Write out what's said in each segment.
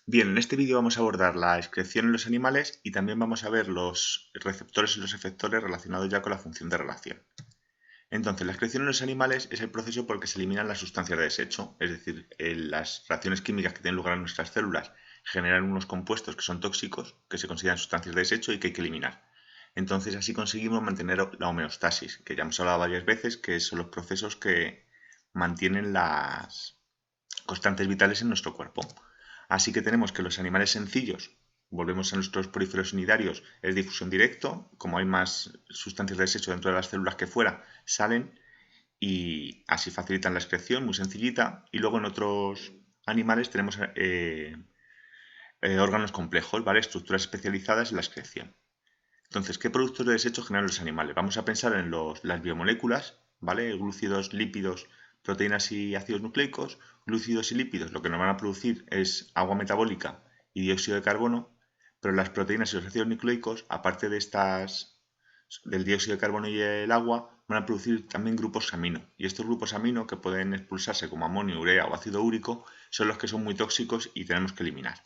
Bien, en este vídeo vamos a abordar la excreción en los animales y también vamos a ver los receptores y los efectores relacionados ya con la función de relación. Entonces, la excreción en los animales es el proceso por el que se eliminan las sustancias de desecho, es decir, las reacciones químicas que tienen lugar en nuestras células generan unos compuestos que son tóxicos, que se consideran sustancias de desecho y que hay que eliminar. Entonces, así conseguimos mantener la homeostasis, que ya hemos hablado varias veces, que son los procesos que mantienen las constantes vitales en nuestro cuerpo. Así que tenemos que los animales sencillos, volvemos a nuestros poríferos unitarios, es difusión directo, como hay más sustancias de desecho dentro de las células que fuera, salen y así facilitan la excreción, muy sencillita. Y luego en otros animales tenemos órganos complejos, ¿vale? Estructuras especializadas en la excreción. Entonces, ¿qué productos de desecho generan los animales? Vamos a pensar en las biomoléculas, ¿vale? Glúcidos, lípidos, proteínas y ácidos nucleicos. Glúcidos y lípidos lo que nos van a producir es agua metabólica y dióxido de carbono, pero las proteínas y los ácidos nucleicos, aparte de del dióxido de carbono y el agua, van a producir también grupos amino. Y estos grupos amino, que pueden expulsarse como amonio, urea o ácido úrico, son los que son muy tóxicos y tenemos que eliminar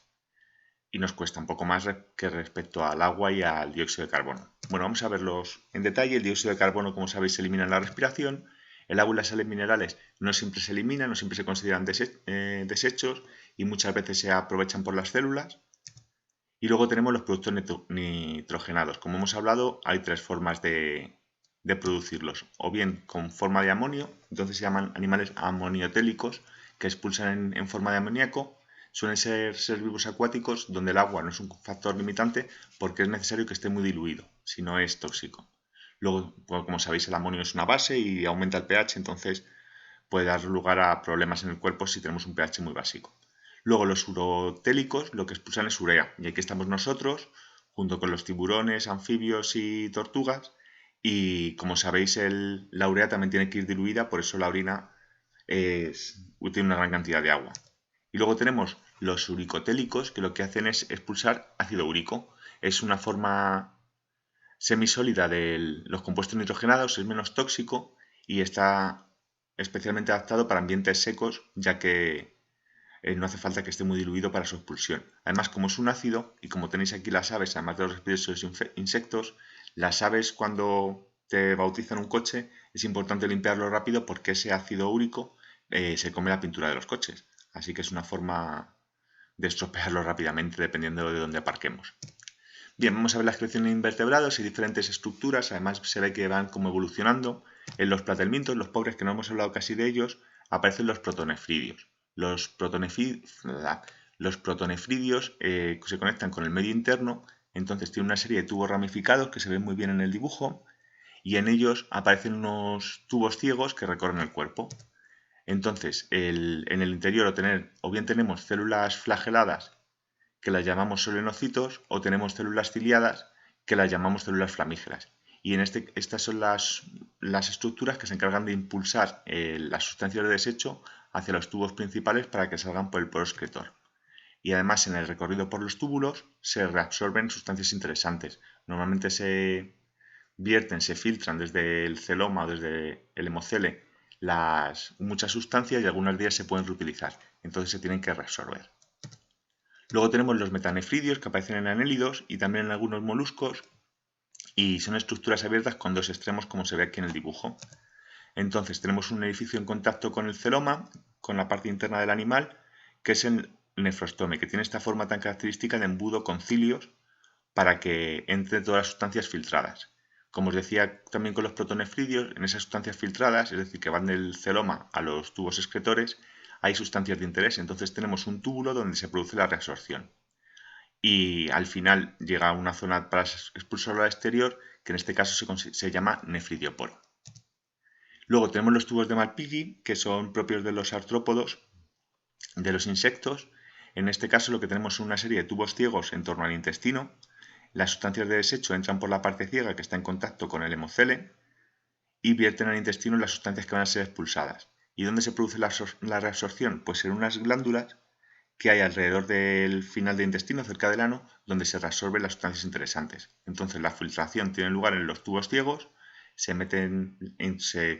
y nos cuesta un poco más que respecto al agua y al dióxido de carbono. Bueno, vamos a verlos en detalle. El dióxido de carbono, como sabéis, se elimina en la respiración. El agua y las sales minerales no siempre se eliminan, no siempre se consideran desechos y muchas veces se aprovechan por las células. Y luego tenemos los productos nitrogenados. Como hemos hablado, hay tres formas de producirlos. O bien con forma de amonio, entonces se llaman animales amoniotélicos, que expulsan en forma de amoníaco. Suelen ser vivos acuáticos donde el agua no es un factor limitante porque es necesario que esté muy diluido, si no es tóxico. Luego, pues, como sabéis, el amonio es una base y aumenta el pH, entonces puede dar lugar a problemas en el cuerpo si tenemos un pH muy básico. Luego los urotélicos lo que expulsan es urea, y aquí estamos nosotros, junto con los tiburones, anfibios y tortugas, y como sabéis la urea también tiene que ir diluida, por eso la orina tiene una gran cantidad de agua. Y luego tenemos los uricotélicos, que lo que hacen es expulsar ácido úrico. Es una forma semisólida de los compuestos nitrogenados, es menos tóxico y está especialmente adaptado para ambientes secos, ya que no hace falta que esté muy diluido para su expulsión. Además, como es un ácido, y como tenéis aquí las aves, además de los reptiles y los insectos, las aves cuando te bautizan un coche es importante limpiarlo rápido porque ese ácido úrico se come la pintura de los coches. Así que es una forma de estropearlo rápidamente dependiendo de dónde aparquemos. Bien, vamos a ver la excreción en invertebrados y diferentes estructuras. Además, se ve que van como evolucionando. En los platelmintos, los pobres que no hemos hablado casi de ellos, aparecen los protonefridios. Los protonefridios se conectan con el medio interno, entonces tienen una serie de tubos ramificados que se ven muy bien en el dibujo y en ellos aparecen unos tubos ciegos que recorren el cuerpo. Entonces, en el interior o bien tenemos células flageladas que las llamamos solenocitos, o tenemos células ciliadas, que las llamamos células flamígeras. Y estas son las estructuras que se encargan de impulsar las sustancias de desecho hacia los tubos principales para que salgan por el poro excretor. Y además, en el recorrido por los túbulos se reabsorben sustancias interesantes. Normalmente se vierten, se filtran desde el celoma o desde el hemocele muchas sustancias y algunas de ellas se pueden reutilizar. Entonces se tienen que reabsorber. Luego tenemos los metanefridios que aparecen en anélidos y también en algunos moluscos y son estructuras abiertas con dos extremos como se ve aquí en el dibujo. Entonces tenemos un edificio en contacto con el celoma, con la parte interna del animal, que es el nefrostome, que tiene esta forma tan característica de embudo con cilios para que entre todas las sustancias filtradas. Como os decía también con los protonefridios, en esas sustancias filtradas, es decir, que van del celoma a los tubos excretores, hay sustancias de interés. Entonces tenemos un túbulo donde se produce la reabsorción. Y al final llega a una zona para expulsarlo al exterior, que en este caso se llama nefridioporo. Luego tenemos los tubos de Malpighi, que son propios de los artrópodos, de los insectos. En este caso lo que tenemos es una serie de tubos ciegos en torno al intestino. Las sustancias de desecho entran por la parte ciega que está en contacto con el hemocele y vierten al intestino las sustancias que van a ser expulsadas. ¿Y dónde se produce la reabsorción? Pues en unas glándulas que hay alrededor del final del intestino, cerca del ano, donde se reabsorben las sustancias interesantes. Entonces la filtración tiene lugar en los tubos ciegos, se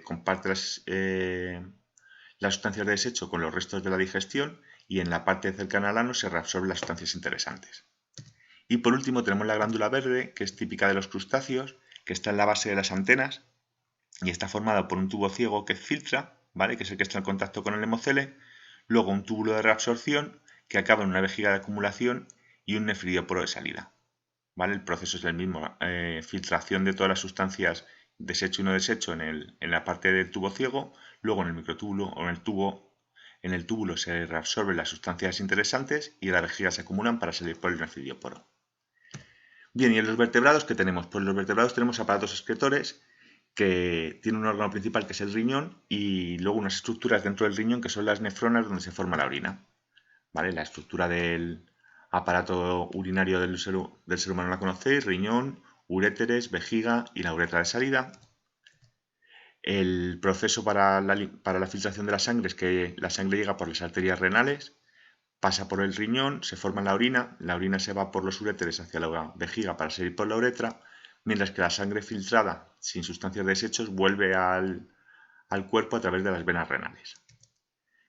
comparten las sustancias de desecho con los restos de la digestión y en la parte cercana al ano se reabsorben las sustancias interesantes. Y por último tenemos la glándula verde, que es típica de los crustáceos, que está en la base de las antenas y está formada por un tubo ciego que filtra, ¿vale? Que es el que está en contacto con el hemocele, luego un túbulo de reabsorción que acaba en una vejiga de acumulación y un nefridíoporo de salida. ¿Vale? El proceso es el mismo, filtración de todas las sustancias desecho y no desecho en la parte del tubo ciego, luego en el microtúbulo o en el túbulo se reabsorben las sustancias interesantes y en la vejiga se acumulan para salir por el nefridíoporo. Bien, ¿y en los vertebrados qué tenemos? Pues en los vertebrados tenemos aparatos excretores que tienen un órgano principal que es el riñón y luego unas estructuras dentro del riñón que son las nefronas donde se forma la orina. ¿Vale? La estructura del aparato urinario del ser humano la conocéis: riñón, uréteres, vejiga y la uretra de salida. El proceso para la filtración de la sangre es que la sangre llega por las arterias renales, pasa por el riñón, se forma la orina se va por los uréteres hacia la vejiga para salir por la uretra, mientras que la sangre filtrada sin sustancias de desechos vuelve al cuerpo a través de las venas renales.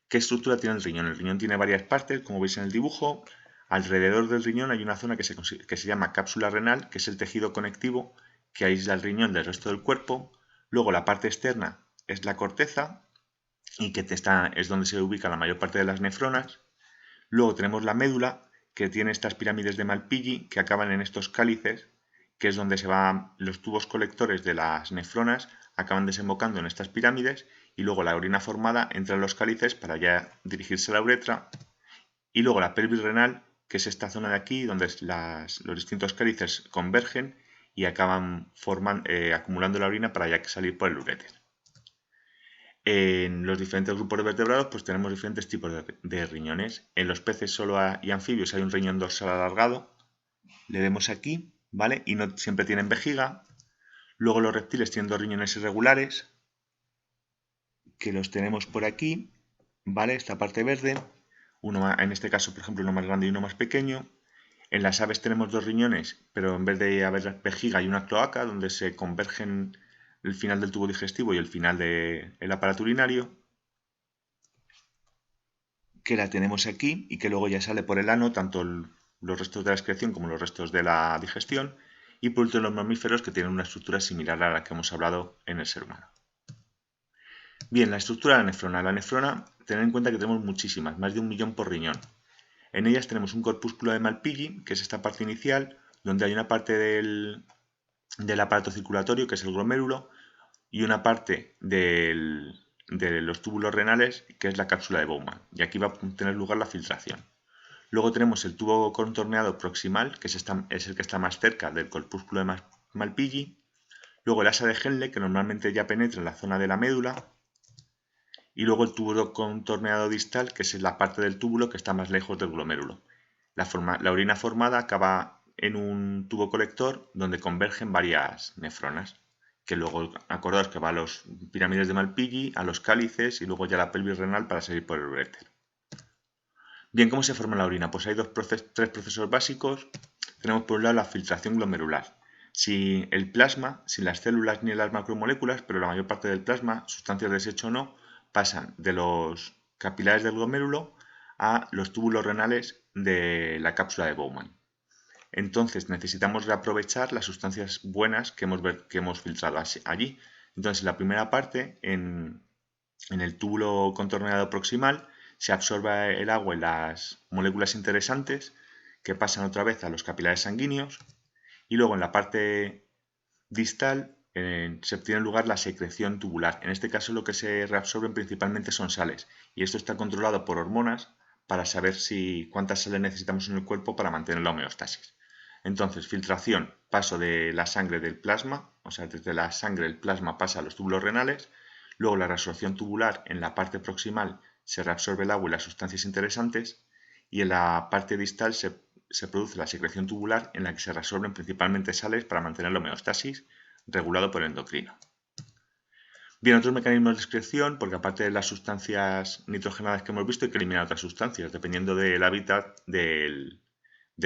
¿Qué estructura tiene el riñón? El riñón tiene varias partes, como veis en el dibujo. Alrededor del riñón hay una zona que se llama cápsula renal, que es el tejido conectivo que aísla el riñón del resto del cuerpo. Luego la parte externa es la corteza, y que es donde se ubica la mayor parte de las nefronas. Luego tenemos la médula, que tiene estas pirámides de Malpighi que acaban en estos cálices, que es donde se van los tubos colectores de las nefronas, acaban desembocando en estas pirámides y luego la orina formada entra en los cálices para ya dirigirse a la uretra. Y luego la pelvis renal, que es esta zona de aquí donde los distintos cálices convergen y acaban acumulando la orina para ya salir por el uréter. En los diferentes grupos de vertebrados pues tenemos diferentes tipos de riñones. En los peces y anfibios hay un riñón dorsal alargado, le vemos aquí, ¿vale? Y no siempre tienen vejiga. Luego los reptiles tienen dos riñones irregulares, que los tenemos por aquí, ¿vale? Esta parte verde, en este caso, por ejemplo, uno más grande y uno más pequeño. En las aves tenemos dos riñones, pero en vez de haber vejiga hay una cloaca donde se convergen el final del tubo digestivo y el final del aparato urinario, que la tenemos aquí y que luego ya sale por el ano tanto los restos de la excreción como los restos de la digestión. Y por último los mamíferos, que tienen una estructura similar a la que hemos hablado en el ser humano. Bien, la estructura de la nefrona. La nefrona, tened en cuenta que tenemos muchísimas, más de 1 millón por riñón. En ellas tenemos un corpúsculo de Malpighi, que es esta parte inicial, donde hay una parte del aparato circulatorio, que es el glomérulo, y una parte de los túbulos renales, que es la cápsula de Bowman. Y aquí va a tener lugar la filtración. Luego tenemos el tubo contorneado proximal, que es el que está más cerca del corpúsculo de Malpighi. Luego el asa de Henle, que normalmente ya penetra en la zona de la médula. Y luego el tubo contorneado distal, que es la parte del túbulo que está más lejos del glomérulo. La orina formada acaba en un tubo colector donde convergen varias nefronas, que luego, acordaos que va a los pirámides de Malpighi, a los cálices y luego ya a la pelvis renal para salir por el uréter. Bien, ¿cómo se forma la orina? Pues hay tres procesos básicos. Tenemos por un lado la filtración glomerular. Sin el plasma, sin las células ni las macromoléculas, pero la mayor parte del plasma, sustancias de desecho o no, pasan de los capilares del glomérulo a los túbulos renales de la cápsula de Bowman. Entonces necesitamos reaprovechar las sustancias buenas que hemos filtrado allí. Entonces, en la primera parte, en el túbulo contorneado proximal, se absorbe el agua y las moléculas interesantes que pasan otra vez a los capilares sanguíneos, y luego en la parte distal se tiene lugar la secreción tubular. En este caso lo que se reabsorben principalmente son sales, y esto está controlado por hormonas para saber cuántas sales necesitamos en el cuerpo para mantener la homeostasis. Entonces, filtración, paso de la sangre del plasma, o sea, desde la sangre el plasma pasa a los túbulos renales. Luego la reabsorción tubular, en la parte proximal se reabsorbe el agua y las sustancias interesantes, y en la parte distal se produce la secreción tubular, en la que se reabsorben principalmente sales para mantener la homeostasis, regulado por el endocrino. Bien, otros mecanismos de excreción, porque aparte de las sustancias nitrogenadas que hemos visto, hay que eliminar otras sustancias, dependiendo del hábitat del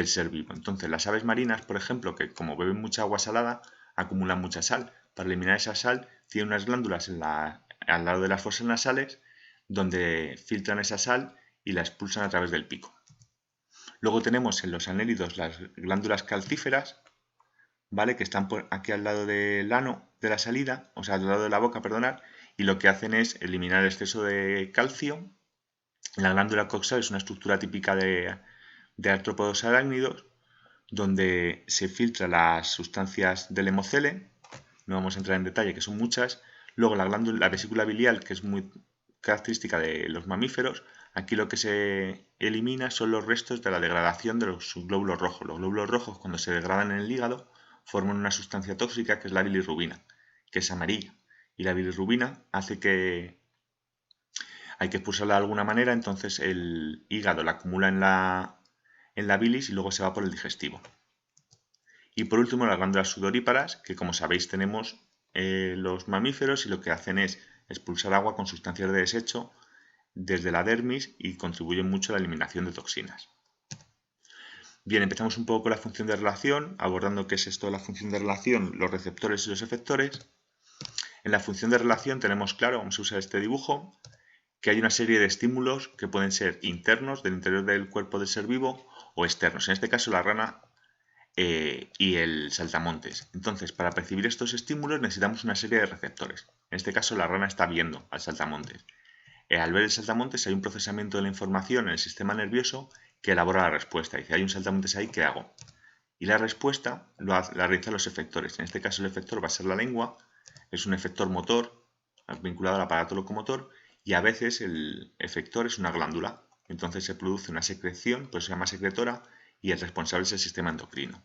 ser vivo. Entonces, las aves marinas, por ejemplo, que como beben mucha agua salada, acumulan mucha sal. Para eliminar esa sal, tienen unas glándulas al lado de las fosas nasales, donde filtran esa sal y la expulsan a través del pico. Luego tenemos en los anélidos las glándulas calcíferas, ¿vale? Que están aquí al lado del ano de la salida, o sea, al lado de la boca, perdonad, y lo que hacen es eliminar el exceso de calcio. La glándula coxal es una estructura típica de artrópodos arácnidos, donde se filtran las sustancias del hemocele, no vamos a entrar en detalle, que son muchas. Luego la vesícula biliar, que es muy característica de los mamíferos, aquí lo que se elimina son los restos de la degradación de los glóbulos rojos. Los glóbulos rojos, cuando se degradan en el hígado, forman una sustancia tóxica que es la bilirrubina, que es amarilla. Y la bilirrubina hace que hay que expulsarla de alguna manera, entonces el hígado la acumula en la bilis y luego se va por el digestivo. Y por último, las glándulas sudoríparas, que como sabéis tenemos los mamíferos y lo que hacen es expulsar agua con sustancias de desecho desde la dermis y contribuyen mucho a la eliminación de toxinas. Bien, empezamos un poco con la función de relación, abordando qué es esto de la función de relación, los receptores y los efectores. En la función de relación tenemos claro, vamos a usar este dibujo, que hay una serie de estímulos que pueden ser internos del interior del cuerpo del ser vivo o externos. En este caso la rana y el saltamontes. Entonces, para percibir estos estímulos necesitamos una serie de receptores. En este caso la rana está viendo al saltamontes. Al ver el saltamontes hay un procesamiento de la información en el sistema nervioso que elabora la respuesta. Dice, hay un saltamontes ahí, ¿qué hago? Y la respuesta la realizan los efectores. En este caso el efector va a ser la lengua, es un efector motor vinculado al aparato locomotor y a veces el efector es una glándula. Entonces se produce una secreción, pues se llama secretora, y el responsable es el sistema endocrino.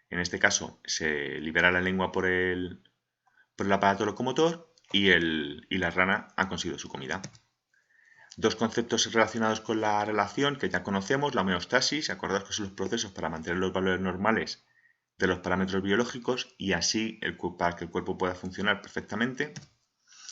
En este caso se libera la lengua por el aparato locomotor y la rana ha conseguido su comida. Dos conceptos relacionados con la relación que ya conocemos, la homeostasis, acordaos que son los procesos para mantener los valores normales de los parámetros biológicos y así para que el cuerpo pueda funcionar perfectamente.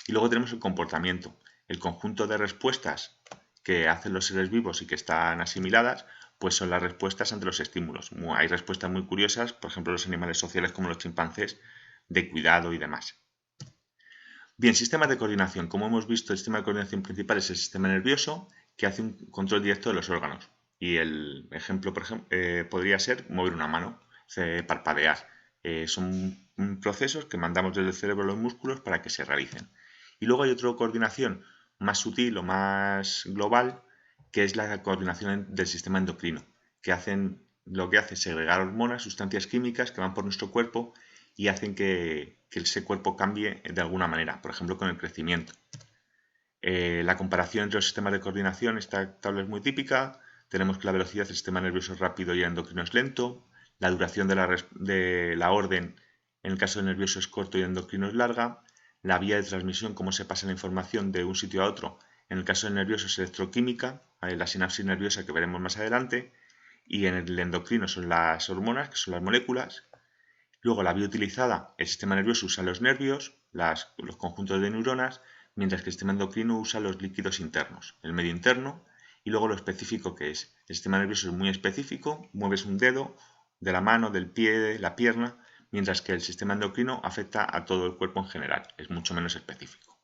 Y luego tenemos el comportamiento, el conjunto de respuestas que hacen los seres vivos y que están asimiladas, pues son las respuestas ante los estímulos. Hay respuestas muy curiosas, por ejemplo los animales sociales como los chimpancés, de cuidado y demás. Bien, sistemas de coordinación. Como hemos visto, el sistema de coordinación principal es el sistema nervioso, que hace un control directo de los órganos. Y el ejemplo, por ejemplo, podría ser mover una mano, parpadear. Son procesos que mandamos desde el cerebro a los músculos para que se realicen. Y luego hay otra coordinación más sutil o más global, que es la coordinación del sistema endocrino, que lo que hace es segregar hormonas, sustancias químicas que van por nuestro cuerpo y hacen que ese cuerpo cambie de alguna manera, por ejemplo con el crecimiento. La comparación entre los sistemas de coordinación, esta tabla es muy típica. Tenemos que la velocidad del sistema nervioso es rápido y el endocrino es lento. La duración de la orden en el caso del nervioso es corto y el endocrino es larga. La vía de transmisión, cómo se pasa la información de un sitio a otro, en el caso del nervioso es electroquímica, la sinapsis nerviosa que veremos más adelante. Y en el endocrino son las hormonas, que son las moléculas. Luego la vía utilizada, el sistema nervioso usa los nervios, los conjuntos de neuronas, mientras que el sistema endocrino usa los líquidos internos, el medio interno, y luego lo específico que es. El sistema nervioso es muy específico, mueves un dedo de la mano, del pie, de la pierna, mientras que el sistema endocrino afecta a todo el cuerpo en general, es mucho menos específico.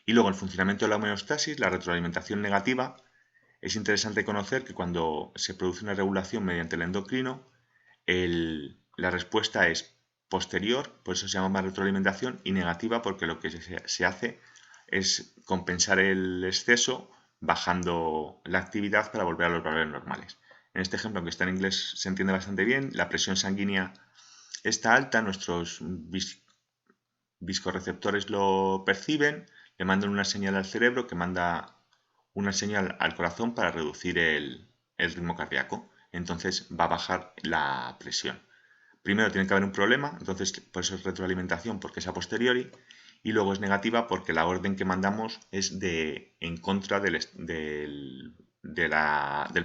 Y luego el funcionamiento de la homeostasis, la retroalimentación negativa. Es interesante conocer que cuando se produce una regulación mediante el endocrino, la respuesta es posterior, por eso se llama retroalimentación, y negativa porque lo que se hace es compensar el exceso bajando la actividad para volver a los valores normales. En este ejemplo, aunque está en inglés, se entiende bastante bien, la presión sanguínea está alta, nuestros viscoreceptores lo perciben, le mandan una señal al cerebro que manda una señal al corazón para reducir el ritmo cardíaco. Entonces va a bajar la presión. Primero tiene que haber un problema, entonces por eso es retroalimentación, porque es a posteriori, y luego es negativa porque la orden que mandamos es en contra del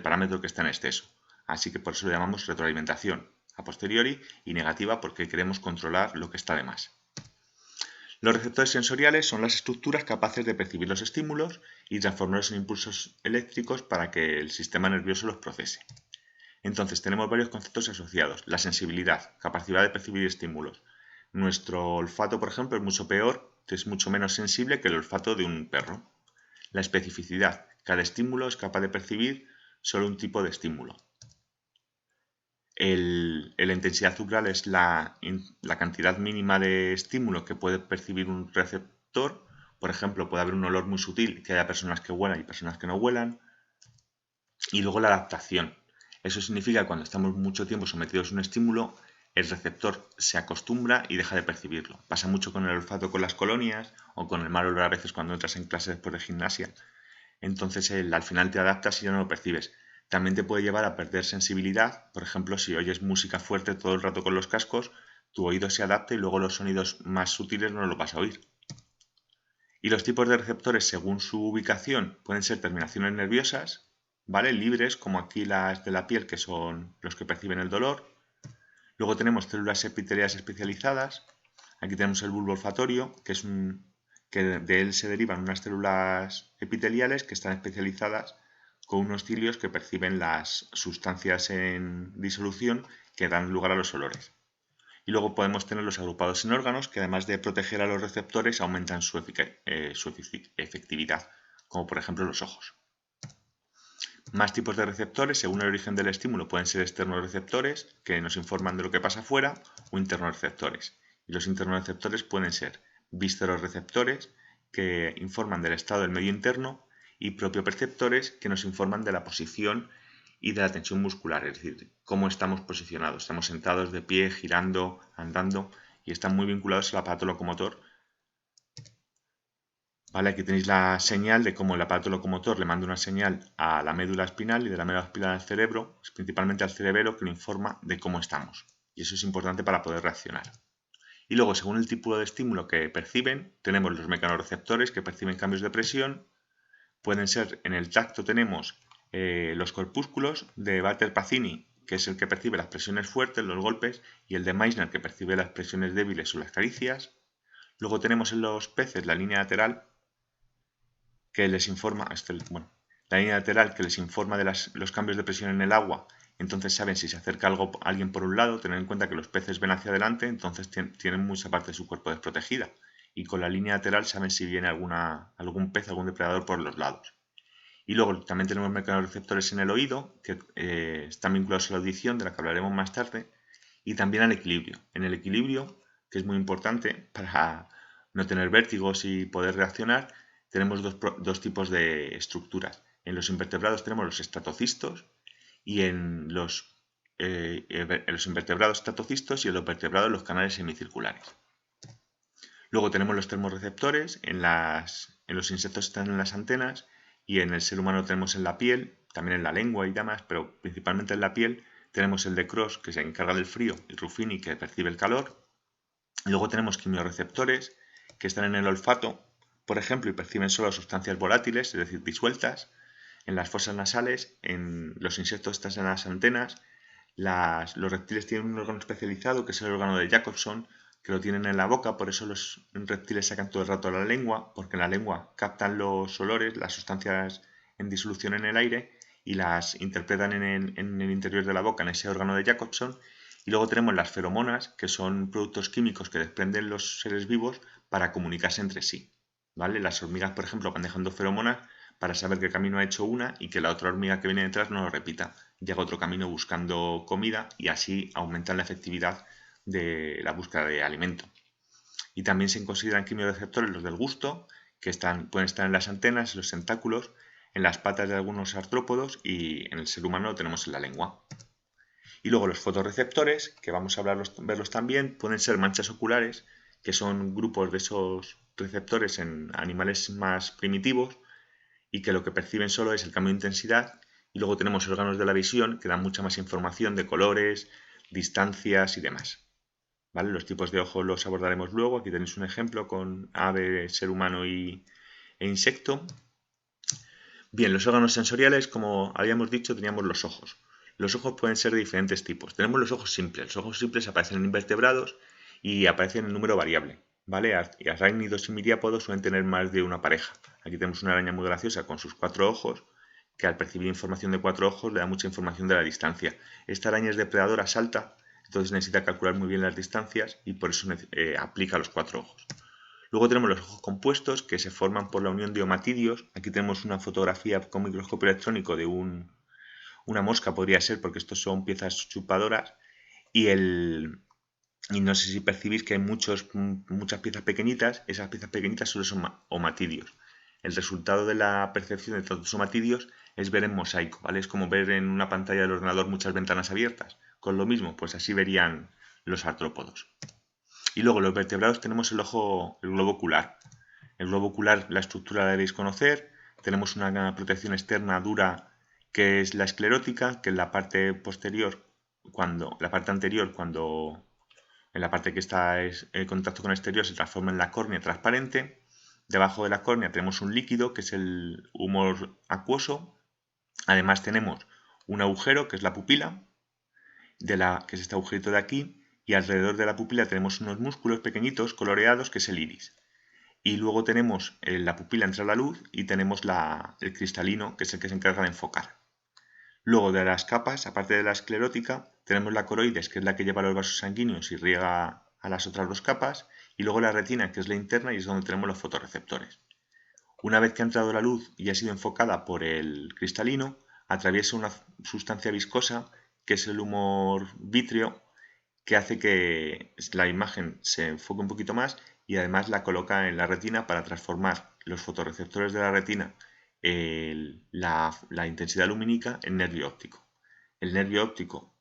parámetro que está en exceso. Así que por eso lo llamamos retroalimentación a posteriori y negativa porque queremos controlar lo que está de más. Los receptores sensoriales son las estructuras capaces de percibir los estímulos y transformarlos en impulsos eléctricos para que el sistema nervioso los procese. Entonces tenemos varios conceptos asociados. La sensibilidad, capacidad de percibir estímulos. Nuestro olfato, por ejemplo, es mucho peor, es mucho menos sensible que el olfato de un perro. La especificidad, Cada estímulo es capaz de percibir solo un tipo de estímulo. La intensidad cerebral es la cantidad mínima de estímulo que puede percibir un receptor. Por ejemplo, puede haber un olor muy sutil, que haya personas que huelan y personas que no huelan. Y luego la adaptación. Eso significa que cuando estamos mucho tiempo sometidos a un estímulo, el receptor se acostumbra y deja de percibirlo. Pasa mucho con el olfato con las colonias o con el mal olor a veces cuando entras en clase después de gimnasia. Entonces al final te adaptas y ya no lo percibes. También te puede llevar a perder sensibilidad. Por ejemplo, si oyes música fuerte todo el rato con los cascos, tu oído se adapta y luego los sonidos más sutiles no los vas a oír. Y los tipos de receptores según su ubicación pueden ser terminaciones nerviosas, ¿vale? Libres, como aquí las de la piel, que son los que perciben el dolor. Luego tenemos células epiteliales especializadas. Aquí tenemos el bulbo olfatorio, que de él se derivan unas células epiteliales que están especializadas con unos cilios que perciben las sustancias en disolución que dan lugar a los olores. Y luego podemos tener los agrupados en órganos, que además de proteger a los receptores, aumentan su efectividad, como por ejemplo los ojos. Más tipos de receptores, según el origen del estímulo, pueden ser externorreceptores, que nos informan de lo que pasa afuera, o internorreceptores. Y los internorreceptores pueden ser viscerorreceptores, que informan del estado del medio interno, y propioperceptores, que nos informan de la posición y de la tensión muscular, es decir, cómo estamos posicionados. Estamos sentados, de pie, girando, andando, y están muy vinculados al aparato locomotor. Vale, aquí tenéis la señal de cómo el aparato locomotor le manda una señal a la médula espinal y de la médula espinal al cerebro, principalmente al cerebelo, que lo informa de cómo estamos. Y eso es importante para poder reaccionar. Y luego, según el tipo de estímulo que perciben, tenemos los mecanorreceptores que perciben cambios de presión. Pueden ser, en el tacto tenemos los corpúsculos de Batter-Pacini, que es el que percibe las presiones fuertes, los golpes, y el de Meissner, que percibe las presiones débiles o las caricias. Luego tenemos en los peces la línea lateral, que les informa, la línea lateral que les informa de los cambios de presión en el agua. Entonces saben si se acerca alguien por un lado. Tener en cuenta que los peces ven hacia adelante, entonces tienen mucha parte de su cuerpo desprotegida. Y con la línea lateral saben si viene algún pez, algún depredador por los lados. Y luego también tenemos mecanorreceptores en el oído, que están vinculados a la audición, de la que hablaremos más tarde, y también al equilibrio. En el equilibrio, que es muy importante para no tener vértigos y poder reaccionar, tenemos dos tipos de estructuras. En los invertebrados tenemos los estratocistos y en los invertebrados estratocistos y en los vertebrados los canales semicirculares. Luego tenemos los termorreceptores, en los insectos están en las antenas y en el ser humano tenemos en la piel, también en la lengua y demás, pero principalmente en la piel tenemos el de Cross, que se encarga del frío, y Ruffini, que percibe el calor. Luego tenemos quimiorreceptores, que están en el olfato, por ejemplo, y perciben solo sustancias volátiles, es decir, disueltas. En las fosas nasales, en los insectos están en las antenas. Los reptiles tienen un órgano especializado, que es el órgano de Jacobson, que lo tienen en la boca, por eso los reptiles sacan todo el rato la lengua, porque en la lengua captan los olores, las sustancias en disolución en el aire, y las interpretan en el interior de la boca, en ese órgano de Jacobson. Y luego tenemos las feromonas, que son productos químicos que desprenden los seres vivos para comunicarse entre sí. ¿Vale? Las hormigas, por ejemplo, van dejando feromonas para saber qué camino ha hecho una y que la otra hormiga que viene detrás no lo repita. Llega otro camino buscando comida y así aumentan la efectividad de la búsqueda de alimento. Y también se consideran quimiorreceptores los del gusto, que pueden estar en las antenas, en los tentáculos, en las patas de algunos artrópodos y en el ser humano lo tenemos en la lengua. Y luego los fotorreceptores, que vamos a verlos también, pueden ser manchas oculares, que son grupos de esos receptores en animales más primitivos y que lo que perciben solo es el cambio de intensidad. Y luego tenemos órganos de la visión que dan mucha más información de colores, distancias y demás. ¿Vale? Los tipos de ojos los abordaremos luego. Aquí tenéis un ejemplo con ave, ser humano e insecto. Bien, los órganos sensoriales, como habíamos dicho, teníamos los ojos. Los ojos pueden ser de diferentes tipos. Tenemos los ojos simples. Los ojos simples aparecen en invertebrados y aparecen en número variable. ¿Vale? Y arácnidos y miriápodos suelen tener más de una pareja. Aquí tenemos una araña muy graciosa con sus 4 ojos, que al percibir información de 4 ojos le da mucha información de la distancia. Esta araña es depredadora, salta, entonces necesita calcular muy bien las distancias y por eso aplica los 4 ojos. Luego tenemos los ojos compuestos que se forman por la unión de omatidios. Aquí tenemos una fotografía con microscopio electrónico de una mosca, podría ser, porque estos son piezas chupadoras. Y no sé si percibís que hay muchas piezas pequeñitas. Esas piezas pequeñitas solo son omatidios. El resultado de la percepción de tantos omatidios es ver en mosaico, ¿vale? Es como ver en una pantalla del ordenador muchas ventanas abiertas. Con lo mismo, pues así verían los artrópodos. Y luego los vertebrados tenemos el globo ocular. El globo ocular, la estructura la debéis conocer. Tenemos una protección externa dura que es la esclerótica, que en la parte posterior, en la parte que está en contacto con el exterior se transforma en la córnea transparente. Debajo de la córnea tenemos un líquido que es el humor acuoso. Además tenemos un agujero que es la pupila, que es este agujerito de aquí, y alrededor de la pupila tenemos unos músculos pequeñitos coloreados que es el iris. Y luego tenemos la pupila entra la luz y tenemos el cristalino, que es el que se encarga de enfocar. Luego de las capas, aparte de la esclerótica, tenemos la coroides, que es la que lleva los vasos sanguíneos y riega a las otras dos capas, y luego la retina, que es la interna y es donde tenemos los fotorreceptores. Una vez que ha entrado la luz y ha sido enfocada por el cristalino, atraviesa una sustancia viscosa, que es el humor vítreo, que hace que la imagen se enfoque un poquito más y además la coloca en la retina para transformar los fotorreceptores de la retina, la intensidad lumínica, en nervio óptico. El nervio óptico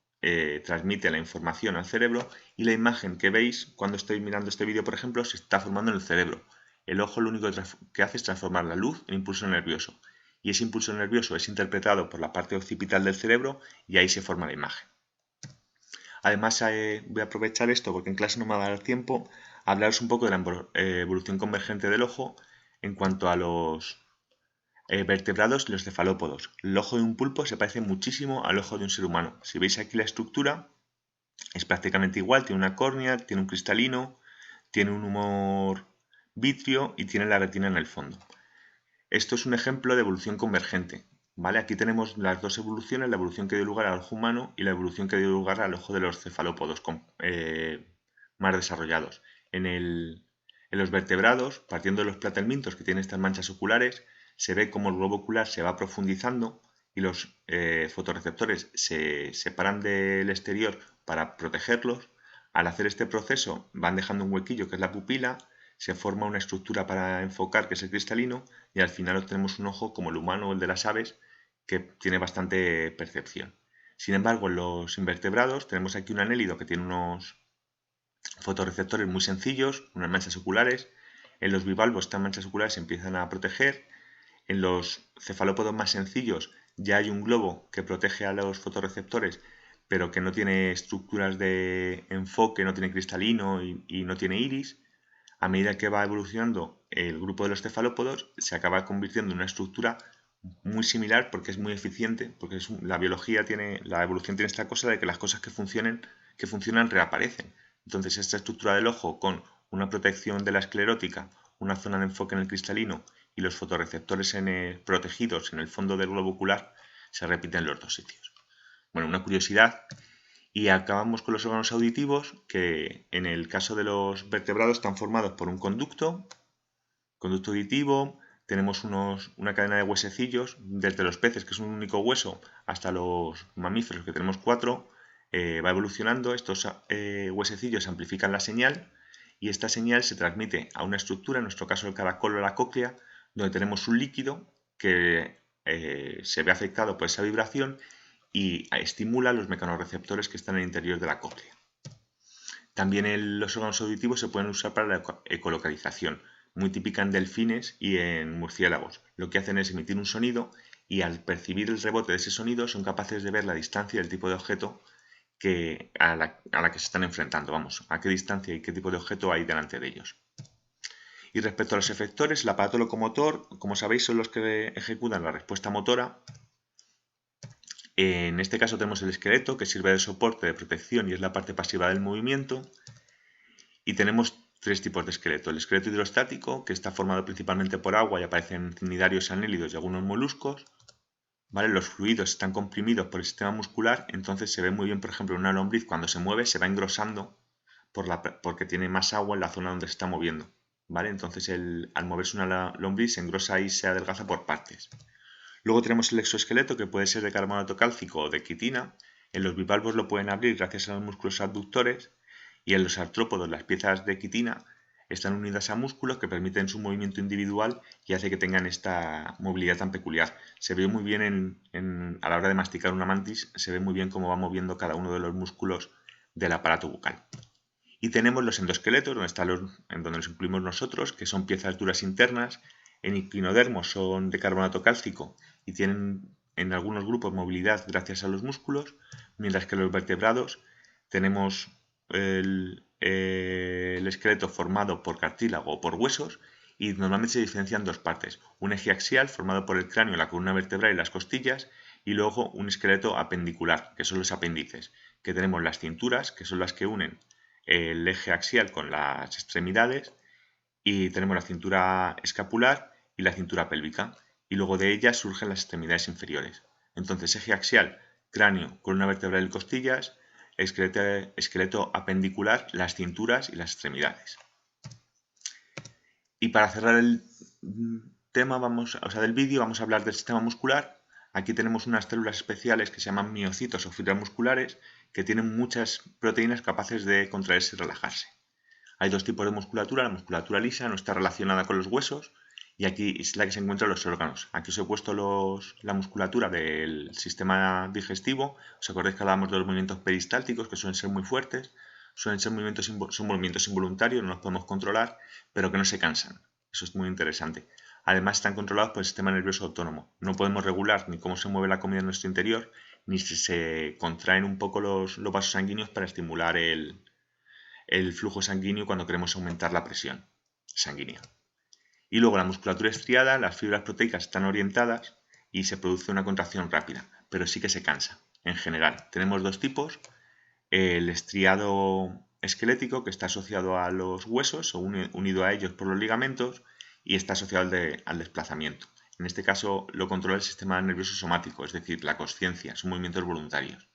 transmite la información al cerebro y la imagen que veis cuando estoy mirando este vídeo, por ejemplo, se está formando en el cerebro. El ojo lo único que hace es transformar la luz en impulso nervioso y ese impulso nervioso es interpretado por la parte occipital del cerebro y ahí se forma la imagen. Además, voy a aprovechar esto porque en clase no me va a dar tiempo a hablaros un poco de la evolución convergente del ojo en cuanto a los vertebrados y los cefalópodos. El ojo de un pulpo se parece muchísimo al ojo de un ser humano. Si veis aquí la estructura, es prácticamente igual. Tiene una córnea, tiene un cristalino, tiene un humor vítreo y tiene la retina en el fondo. Esto es un ejemplo de evolución convergente. ¿Vale? Aquí tenemos las dos evoluciones, la evolución que dio lugar al ojo humano y la evolución que dio lugar al ojo de los cefalópodos más desarrollados. En los vertebrados, partiendo de los platelmintos que tienen estas manchas oculares, se ve como el globo ocular se va profundizando y los fotorreceptores se separan del exterior para protegerlos. Al hacer este proceso van dejando un huequillo que es la pupila, se forma una estructura para enfocar que es el cristalino y al final obtenemos un ojo como el humano o el de las aves que tiene bastante percepción. Sin embargo, en los invertebrados tenemos aquí un anélido que tiene unos fotorreceptores muy sencillos, unas manchas oculares. En los bivalvos estas manchas oculares se empiezan a proteger. En los cefalópodos más sencillos ya hay un globo que protege a los fotorreceptores, pero que no tiene estructuras de enfoque, no tiene cristalino y no tiene iris. A medida que va evolucionando el grupo de los cefalópodos, se acaba convirtiendo en una estructura muy similar porque es muy eficiente, porque la evolución tiene esta cosa de que las cosas que funcionan reaparecen. Entonces esta estructura del ojo con una protección de la esclerótica, una zona de enfoque en el cristalino y los fotorreceptores protegidos en el fondo del globo ocular se repiten en los dos sitios. Bueno, una curiosidad. Y acabamos con los órganos auditivos que en el caso de los vertebrados están formados por un conducto auditivo. Tenemos una cadena de huesecillos, desde los peces, que es un único hueso, hasta los mamíferos, que tenemos 4, va evolucionando. Estos huesecillos amplifican la señal y esta señal se transmite a una estructura, en nuestro caso el caracol o la cóclea, donde tenemos un líquido que se ve afectado por esa vibración y estimula los mecanorreceptores que están en el interior de la cóclea. También los órganos auditivos se pueden usar para la ecolocalización, muy típica en delfines y en murciélagos. Lo que hacen es emitir un sonido y al percibir el rebote de ese sonido son capaces de ver la distancia del tipo de objeto a la que se están enfrentando, a qué distancia y qué tipo de objeto hay delante de ellos. Y respecto a los efectores, el aparato locomotor, como sabéis, son los que ejecutan la respuesta motora. En este caso tenemos el esqueleto, que sirve de soporte de protección y es la parte pasiva del movimiento. Y tenemos 3 tipos de esqueleto. El esqueleto hidrostático, que está formado principalmente por agua y aparecen cnidarios, anélidos y algunos moluscos. ¿Vale? Los fluidos están comprimidos por el sistema muscular, entonces se ve muy bien, por ejemplo, una lombriz cuando se mueve se va engrosando porque tiene más agua en la zona donde se está moviendo. ¿vale? Entonces al moverse una lombriz se engrosa y se adelgaza por partes. Luego tenemos el exoesqueleto, que puede ser de carbonato cálcico o de quitina. En los bivalvos lo pueden abrir gracias a los músculos abductores, y en los artrópodos las piezas de quitina están unidas a músculos que permiten su movimiento individual y hace que tengan esta movilidad tan peculiar. Se ve muy bien a la hora de masticar una mantis, se ve muy bien cómo va moviendo cada uno de los músculos del aparato bucal. Y tenemos los endoesqueletos, en donde los incluimos nosotros, que son piezas duras internas. En equinodermos son de carbonato cálcico y tienen en algunos grupos movilidad gracias a los músculos, mientras que en los vertebrados tenemos el esqueleto formado por cartílago o por huesos, y normalmente se diferencian dos partes: un eje axial formado por el cráneo, la columna vertebral y las costillas, y luego un esqueleto apendicular, que son los apéndices, que tenemos las cinturas, que son las que unen el eje axial con las extremidades, y tenemos la cintura escapular y la cintura pélvica, y luego de ellas surgen las extremidades inferiores. Entonces, eje axial, cráneo, columna vertebral y costillas; esqueleto apendicular, las cinturas y las extremidades. Y para cerrar el tema del vídeo, vamos a hablar del sistema muscular. Aquí tenemos unas células especiales que se llaman miocitos o fibras musculares, que tienen muchas proteínas capaces de contraerse y relajarse. Hay dos tipos de musculatura: la musculatura lisa no está relacionada con los huesos, y aquí es la que se encuentra en los órganos. Aquí os he puesto la musculatura del sistema digestivo. ¿Os acordáis que hablábamos de los movimientos peristálticos, que suelen ser muy fuertes? Son movimientos involuntarios, no los podemos controlar, pero que no se cansan. Eso es muy interesante. Además, están controlados por el sistema nervioso autónomo. No podemos regular ni cómo se mueve la comida en nuestro interior, ni si se contraen un poco los vasos sanguíneos para estimular el flujo sanguíneo cuando queremos aumentar la presión sanguínea. Y luego la musculatura estriada, las fibras proteicas están orientadas y se produce una contracción rápida, pero sí que se cansa. En general, tenemos dos tipos: el estriado esquelético, que está asociado a los huesos o unido a ellos por los ligamentos, y está asociado al desplazamiento. En este caso lo controla el sistema nervioso somático, es decir, la consciencia, son movimientos voluntarios.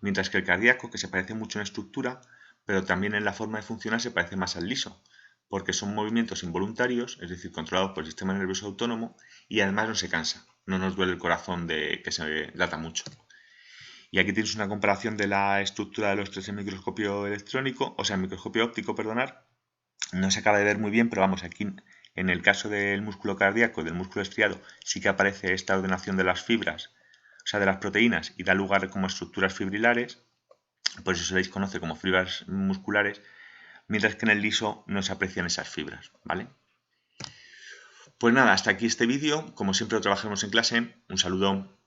Mientras que el cardíaco, que se parece mucho en estructura, pero también en la forma de funcionar se parece más al liso, porque son movimientos involuntarios, es decir, controlados por el sistema nervioso autónomo, y además no se cansa, no nos duele el corazón de que se dilata mucho. Y aquí tienes una comparación de la estructura de los tres en microscopio microscopio óptico, perdonar. No se acaba de ver muy bien, pero vamos, aquí en el caso del músculo cardíaco, del músculo estriado, sí que aparece esta ordenación de las fibras, o sea, de las proteínas, y da lugar como estructuras fibrilares. Por eso se les conoce como fibras musculares, mientras que en el liso no se aprecian esas fibras, ¿vale? Pues nada, hasta aquí este vídeo. Como siempre, lo trabajamos en clase. Un saludo.